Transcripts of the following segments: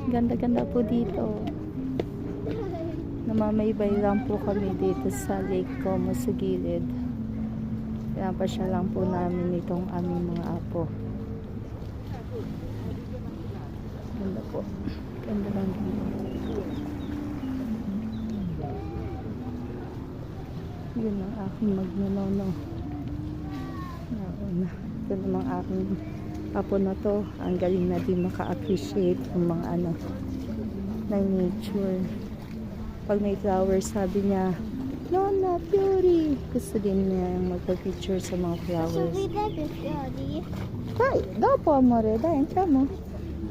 Ganda-ganda po dito. Namamaybay lang po kami dito sa Lake Como sa gilid. Pinapasya lang po namin itong aming mga apo. Ganda po. Ganda lang dito. Yun ang aking magnanono. Ito namang aking apo na to. Ang galing na din maka-appreciate ng mga ano ng nature. Pag may flowers, sabi niya, Nonna, Fury! Gusto din niya yung magpa-picture sa mga flowers. Dai, dopo amore, dai, entriamo.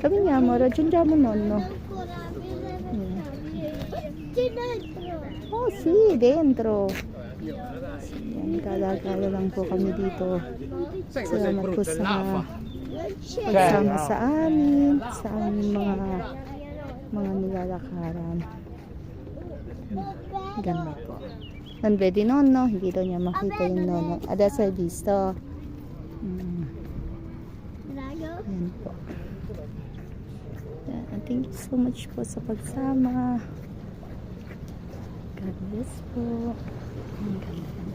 Camminiamo, raggiungiamo nonno. Oh, sì, dentro. Yan, gala-gala lang po kami dito. Salamat po sa pagsama sa amin, sa aming mga nilalakaran. Ganda po. Non vedi nonno, hindi daw niya makita yung nonno. Adesso hai visto. Yan po. Thank you so much po sa pagsama. God bless po. Ang ganda.